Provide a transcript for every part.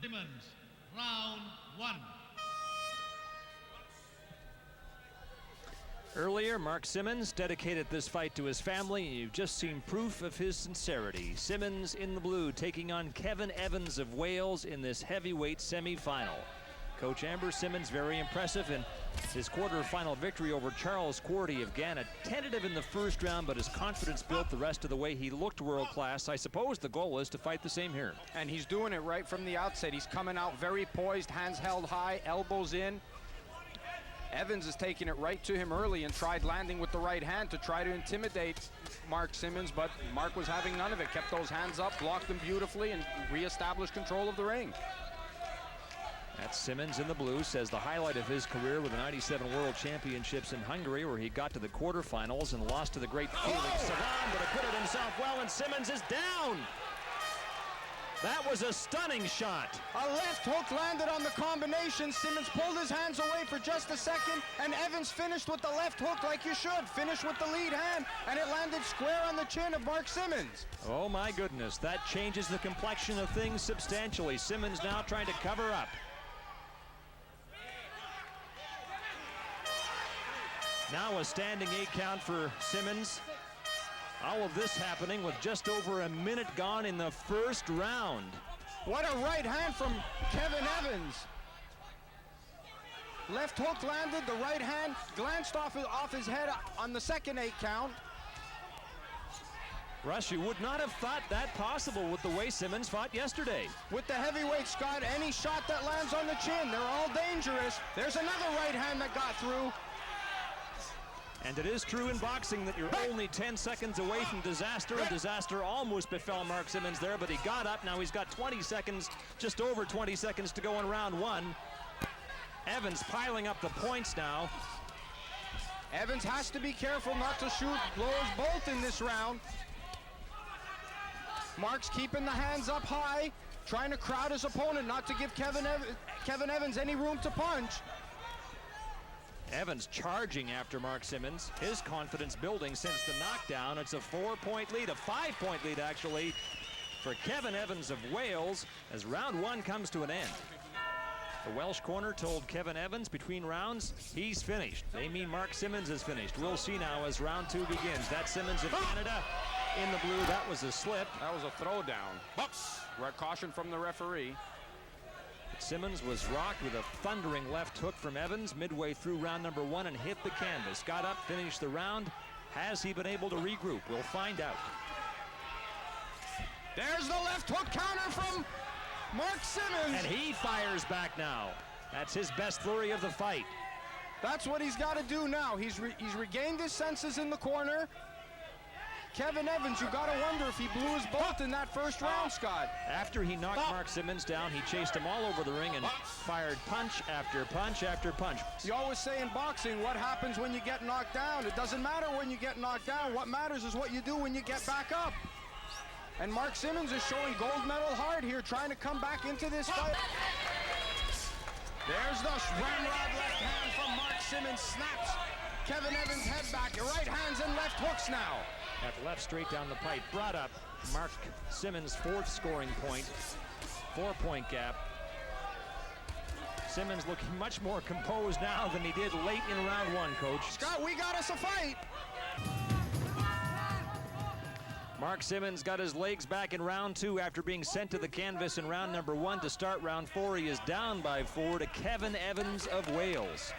Simmons, round 1. Earlier, Mark Simmons dedicated this fight to his family, and you've just seen proof of his sincerity. Simmons in the blue taking on Kevin Evans of Wales in this heavyweight semifinal. Coach Amber Simmons very impressive in his quarterfinal victory over Charles Quarty of Ghana. Tentative in the first round, but his confidence built the rest of the way. He looked world class. I suppose the goal is to fight the same here. And he's doing it right from the outset. He's coming out very poised, hands held high, elbows in. Evans is taking it right to him early and tried landing with the right hand to try to intimidate Mark Simmons, but Mark was having none of it. Kept those hands up, blocked them beautifully, and reestablished control of the ring. That's Simmons in the blue, says the highlight of his career were the '97 World Championships in Hungary, where he got to the quarterfinals and lost to the great Felix Savon, but acquitted himself well, and Simmons is down. That was a stunning shot. A left hook landed on the combination. Simmons pulled his hands away for just a second, and Evans finished with the left hook like you should. Finished with the lead hand, and it landed square on the chin of Mark Simmons. Oh my goodness, that changes the complexion of things substantially. Simmons now trying to cover up. Now a standing 8 count for Simmons. All of this happening with just over a minute gone in the first round. What a right hand from Kevin Evans. Left hook landed, the right hand glanced off his head on the second 8 count. Russ, you would not have thought that possible with the way Simmons fought yesterday. With the heavyweight, Scott, any shot that lands on the chin, they're all dangerous. There's another right hand that got through. And it is true in boxing that you're only 10 seconds away from disaster, and disaster almost befell Mark Simmons there, but he got up. Now he's got 20 seconds, just over 20 seconds to go in round 1. Evans piling up the points now. Evans has to be careful not to shoot blows both in this round. Mark's keeping the hands up high, trying to crowd his opponent, not to give Kevin Evans any room to punch. Evans charging after Mark Simmons. His confidence building since the knockdown. It's a 4-point lead, a 5-point lead actually, for Kevin Evans of Wales as round 1 comes to an end. The Welsh corner told Kevin Evans between rounds he's finished. They mean Mark Simmons is finished. We'll see now as round 2 begins. That's Simmons of Canada in the blue. That was a slip. That was a throwdown. Caution from the referee. Simmons was rocked with a thundering left hook from Evans midway through round number 1 and hit the canvas. Got up, finished the round. Has he been able to regroup? We'll find out. There's the left hook counter from Mark Simmons. And he fires back now. That's his best flurry of the fight. That's what he's got to do now. He's regained his senses in the corner. Kevin Evans, you got to wonder if he blew his bolt in that first round, Scott. After he knocked Mark Simmons down, he chased him all over the ring and fired punch after punch after punch. You always say in boxing, what happens when you get knocked down? It doesn't matter when you get knocked down. What matters is what you do when you get back up. And Mark Simmons is showing gold medal hard here, trying to come back into this fight. There's the ramrod left hand from Mark Simmons, snaps Kevin Evans' head back. Right hands and left hooks now. That left straight down the pipe brought up Mark Simmons' 4th scoring point. 4-point gap. Simmons looking much more composed now than he did late in round 1, Coach. Scott, we got us a fight. Mark Simmons got his legs back in round 2 after being sent to the canvas in round number 1 to start round 4. He is down by 4 to Kevin Evans of Wales.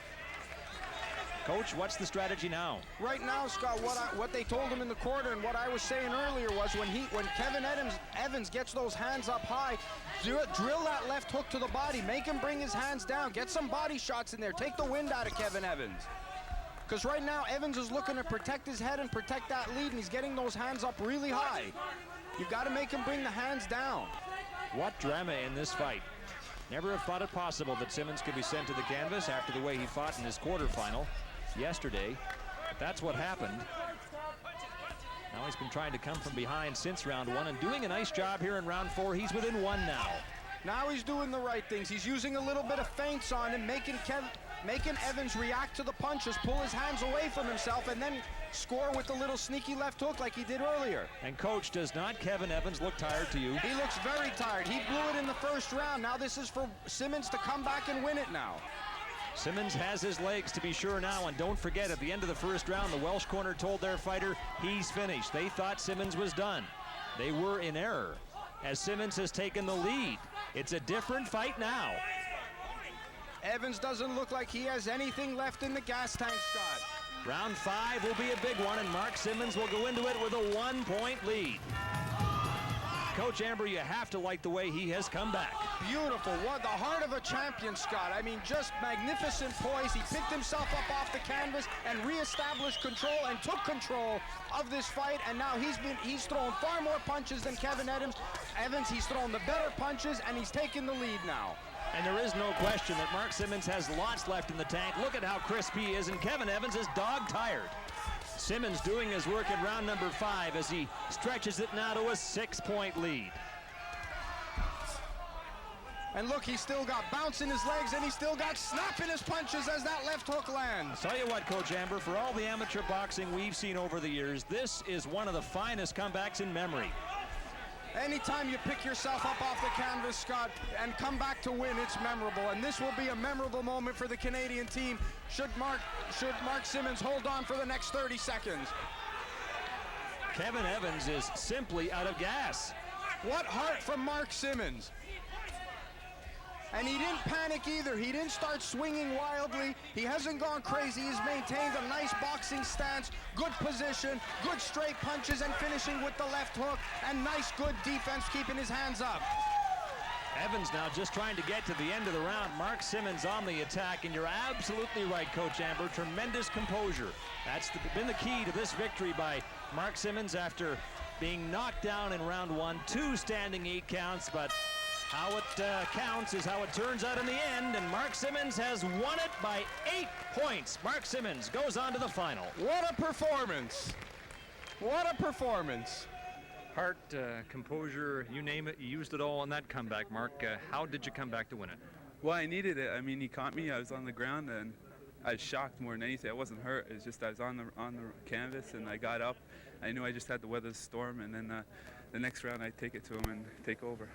Coach, what's the strategy now? Right now, Scott, what they told him in the corner and what I was saying earlier was when Kevin Evans gets those hands up high, drill that left hook to the body, make him bring his hands down, get some body shots in there, take the wind out of Kevin Evans. Because right now, Evans is looking to protect his head and protect that lead, and he's getting those hands up really high. You've got to make him bring the hands down. What drama in this fight. Never have thought it possible that Simmons could be sent to the canvas after the way he fought in his quarterfinal yesterday. But that's what happened. Now he's been trying to come from behind since round 1 and doing a nice job here in round 4. He's within 1 now. Now he's doing the right things. He's using a little bit of feints on him, making making Evans react to the punches, pull his hands away from himself, and then score with the little sneaky left hook like he did earlier. And coach, does not Kevin Evans look tired to you? He looks very tired. He blew it in the first round. Now this is for Simmons to come back and win it now. Simmons has his legs to be sure now, and don't forget, at the end of the first round, the Welsh corner told their fighter he's finished. They thought Simmons was done. They were in error, as Simmons has taken the lead. It's a different fight now. Evans doesn't look like he has anything left in the gas tank, Scott. Round 5 will be a big one, and Mark Simmons will go into it with a 1-point lead. Coach Amber, you have to like the way he has come back. Beautiful. What the heart of a champion, Scott. I mean, just magnificent poise. He picked himself up off the canvas and reestablished control and took control of this fight. And now he's thrown far more punches than Kevin Evans. He's thrown the better punches, and he's taken the lead now. And there is no question that Mark Simmons has lots left in the tank. Look at how crisp he is, and Kevin Evans is dog-tired. Simmons doing his work in round number 5 as he stretches it now to a 6-point lead. And look, he's still got bounce in his legs, and he's still got snap in his punches as that left hook lands. Tell you what, Coach Amber, for all the amateur boxing we've seen over the years, this is one of the finest comebacks in memory. Anytime you pick yourself up off the canvas, Scott, and come back to win, it's memorable. And this will be a memorable moment for the Canadian team should Mark Simmons hold on for the next 30 seconds. Kevin Evans is simply out of gas. What heart from Mark Simmons. And he didn't panic either. He didn't start swinging wildly. He hasn't gone crazy. He's maintained a nice boxing stance, good position, good straight punches, and finishing with the left hook, and nice, good defense, keeping his hands up. Evans now just trying to get to the end of the round. Mark Simmons on the attack, and you're absolutely right, Coach Amber. Tremendous composure. That's been the key to this victory by Mark Simmons after being knocked down in round 1. 2 standing 8 counts, but how it counts is how it turns out in the end, and Mark Simmons has won it by 8 points. Mark Simmons goes on to the final. What a performance. What a performance. Heart, composure, you name it, you used it all in that comeback, Mark. How did you come back to win it? Well, I needed it. I mean, he caught me. I was on the ground, and I was shocked more than anything. I wasn't hurt. It was just I was on the canvas, and I got up. I knew I just had to weather the storm, and then the next round I take it to him and take over.